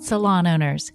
Salon owners,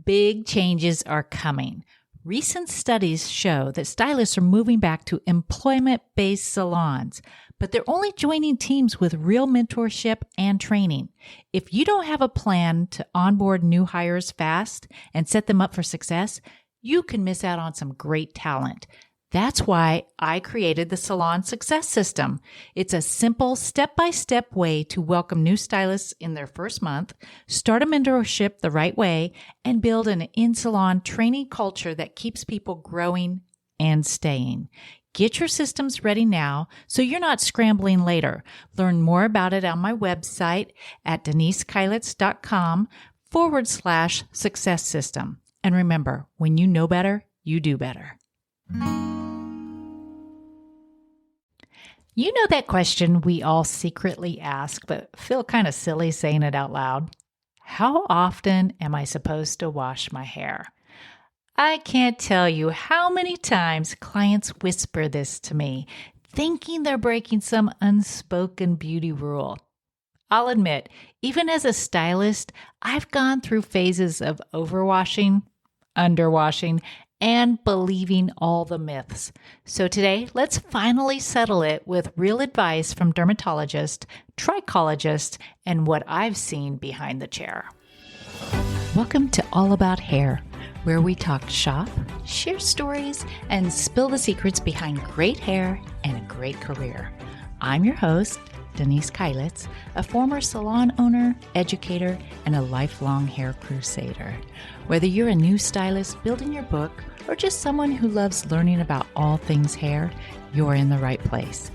big changes are coming. Recent studies show that stylists are moving back to employment-based salons, but they're only joining teams with real mentorship and training. If you don't have a plan to onboard new hires fast and set them up for success, you can miss out on some great talent. That's why I created the Salon Success System. It's a simple step-by-step way to welcome new stylists in their first month, start a mentorship the right way, and build an in-salon training culture that keeps people growing and staying. Get your systems ready now so you're not scrambling later. Learn more about it on my website at denisekailitz.com/success system. And remember, when you know better, you do better. You know that question we all secretly ask, but feel kind of silly saying it out loud? How often am I supposed to wash my hair? I can't tell you how many times clients whisper this to me, thinking they're breaking some unspoken beauty rule. I'll admit, even as a stylist, I've gone through phases of overwashing, underwashing, and believing all the myths. So today, let's finally settle it with real advice from dermatologists, trichologists, and what I've seen behind the chair. Welcome to All About Hair, where we talk shop, share stories, and spill the secrets behind great hair and a great career. I'm your host, Denise Keilitz, a former salon owner, educator, and a lifelong hair crusader. Whether you're a new stylist building your book or just someone who loves learning about all things hair, you're in the right place.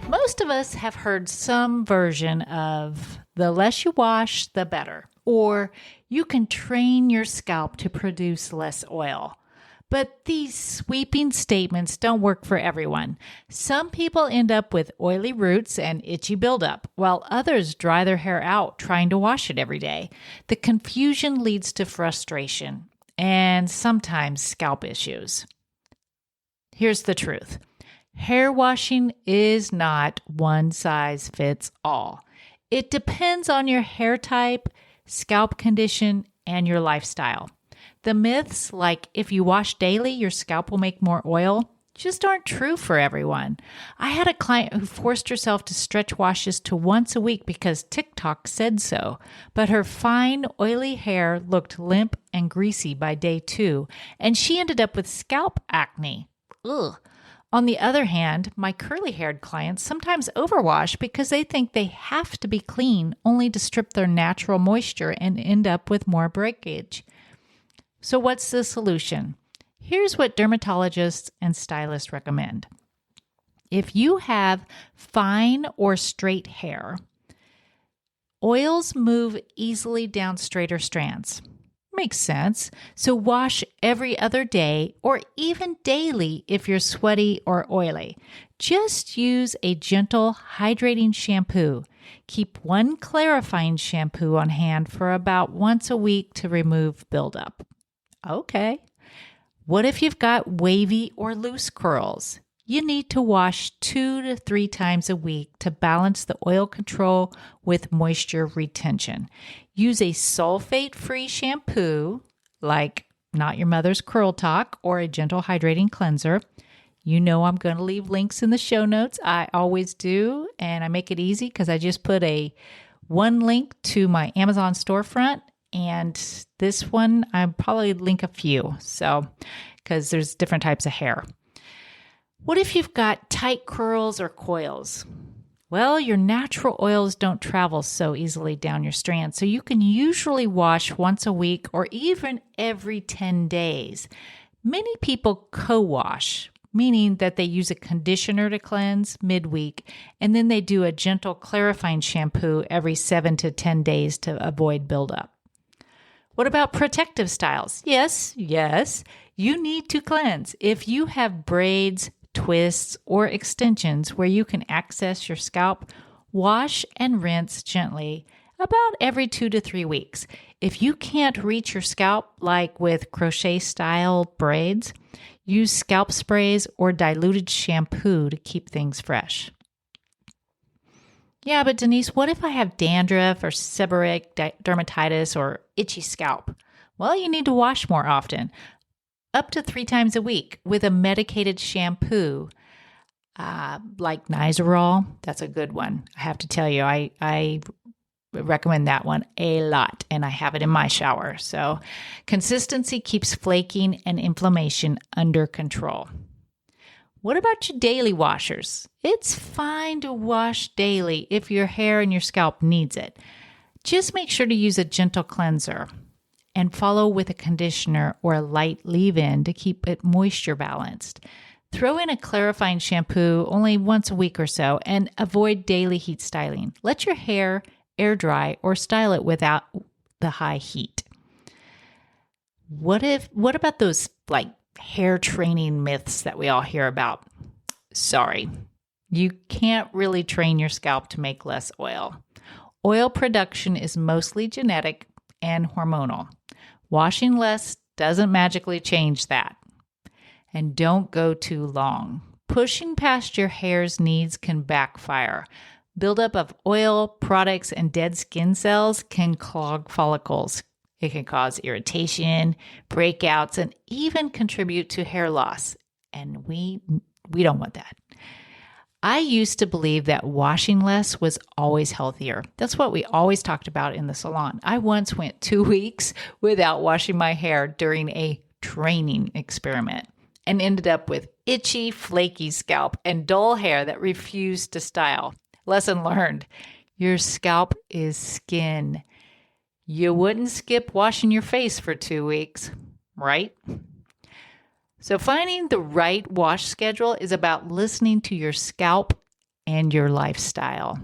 Most of us have heard some version of the less you wash, the better, or you can train your scalp to produce less oil. But these sweeping statements don't work for everyone. Some people end up with oily roots and itchy buildup, while others dry their hair out trying to wash it every day. The confusion leads to frustration and sometimes scalp issues. Here's the truth. Hair washing is not one size fits all. It depends on your hair type, scalp condition, and your lifestyle. The myths, like if you wash daily, your scalp will make more oil, just aren't true for everyone. I had a client who forced herself to stretch washes to once a week because TikTok said so, but her fine, oily hair looked limp and greasy by day 2, and she ended up with scalp acne. Ugh. On the other hand, my curly-haired clients sometimes overwash because they think they have to be clean only to strip their natural moisture and end up with more breakage. So what's the solution? Here's what dermatologists and stylists recommend. If you have fine or straight hair, oils move easily down straighter strands. Makes sense. So wash every other day or even daily if you're sweaty or oily. Just use a gentle, hydrating shampoo. Keep one clarifying shampoo on hand for about once a week to remove buildup. Okay. What if you've got wavy or loose curls? You need to wash 2 to 3 times a week to balance the oil control with moisture retention. Use a sulfate-free shampoo, like Not Your Mother's Curl Talk, or a gentle hydrating cleanser. You know I'm going to leave links in the show notes. I always do, and I make it easy because I just put one link to my Amazon storefront, and this one I'll probably link a few, so because there's different types of hair. What if you've got tight curls or coils? Well, your natural oils don't travel so easily down your strands, so you can usually wash once a week or even every 10 days. Many people co-wash, meaning that they use a conditioner to cleanse midweek, and then they do a gentle clarifying shampoo every 7 to 10 days to avoid buildup. What about protective styles? Yes, you need to cleanse. If you have braids, twists, or extensions where you can access your scalp, wash and rinse gently about every 2 to 3 weeks. If you can't reach your scalp, like with crochet style braids, use scalp sprays or diluted shampoo to keep things fresh. Yeah, but Denise, what if I have dandruff or seborrheic dermatitis or itchy scalp? Well, you need to wash more often, up to 3 times a week with a medicated shampoo like Nizoral. That's a good one. I have to tell you, I recommend that one a lot, and I have it in my shower. So consistency keeps flaking and inflammation under control. What about your daily washers? It's fine to wash daily if your hair and your scalp needs it. Just make sure to use a gentle cleanser and follow with a conditioner or a light leave-in to keep it moisture balanced. Throw in a clarifying shampoo only once a week or so and avoid daily heat styling. Let your hair air dry or style it without the high heat. What about those hair training myths that we all hear about? Sorry, you can't really train your scalp to make less oil. Oil production is mostly genetic and hormonal. Washing less doesn't magically change that. And don't go too long. Pushing past your hair's needs can backfire. Buildup of oil, products, and dead skin cells can clog follicles. It can cause irritation, breakouts, and even contribute to hair loss. And we don't want that. I used to believe that washing less was always healthier. That's what we always talked about in the salon. I once went 2 weeks without washing my hair during a training experiment and ended up with itchy, flaky scalp and dull hair that refused to style. Lesson learned. Your scalp is skin. You wouldn't skip washing your face for 2 weeks, right? So finding the right wash schedule is about listening to your scalp and your lifestyle,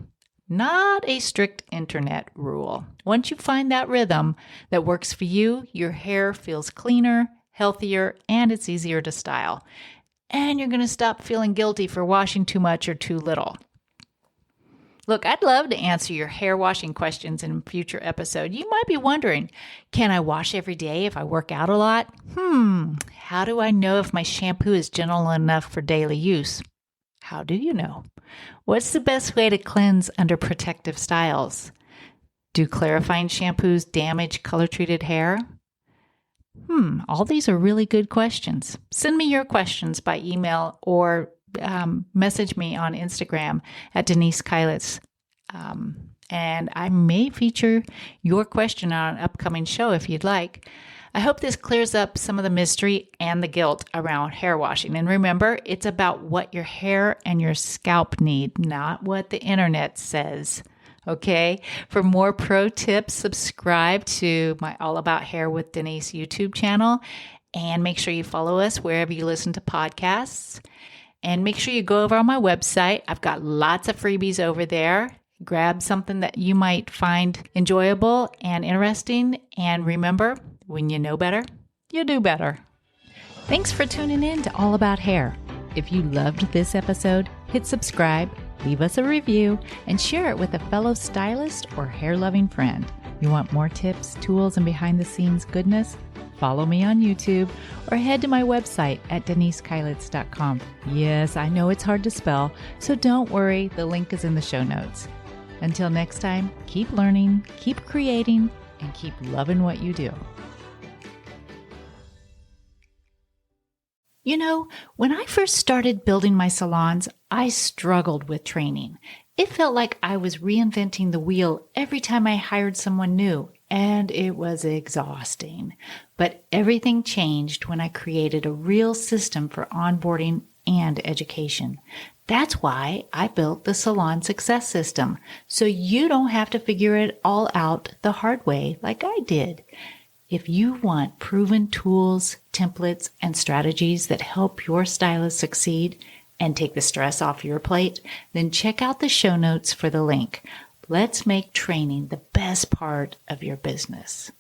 not a strict internet rule. Once you find that rhythm that works for you, your hair feels cleaner, healthier, and it's easier to style. And you're going to stop feeling guilty for washing too much or too little. Look, I'd love to answer your hair washing questions in a future episode. You might be wondering, can I wash every day if I work out a lot? How do I know if my shampoo is gentle enough for daily use? How do you know? What's the best way to cleanse under protective styles? Do clarifying shampoos damage color-treated hair? All these are really good questions. Send me your questions by email or message me on Instagram at Denise Keilitz. And I may feature your question on an upcoming show if you'd like. I hope this clears up some of the mystery and the guilt around hair washing. And remember, it's about what your hair and your scalp need, not what the internet says. Okay? For more pro tips, subscribe to my All About Hair with Denise YouTube channel. And make sure you follow us wherever you listen to podcasts. And make sure you go over on my website. I've got lots of freebies over there. Grab something that you might find enjoyable and interesting. And remember, when you know better, you do better. Thanks for tuning in to All About Hair. If you loved this episode, hit subscribe, leave us a review, and share it with a fellow stylist or hair-loving friend. You want more tips, tools, and behind-the-scenes goodness? Follow me on YouTube or head to my website at DeniseKeilitz.com. Yes, I know it's hard to spell, so don't worry, the link is in the show notes. Until next time, keep learning, keep creating, and keep loving what you do. You know, when I first started building my salons, I struggled with training. It felt like I was reinventing the wheel every time I hired someone new, and it was exhausting. But everything changed when I created a real system for onboarding and education. That's why I built the Salon Success System, so you don't have to figure it all out the hard way like I did. If you want proven tools, templates, and strategies that help your stylist succeed and take the stress off your plate, then check out the show notes for the link. Let's make training the best part of your business.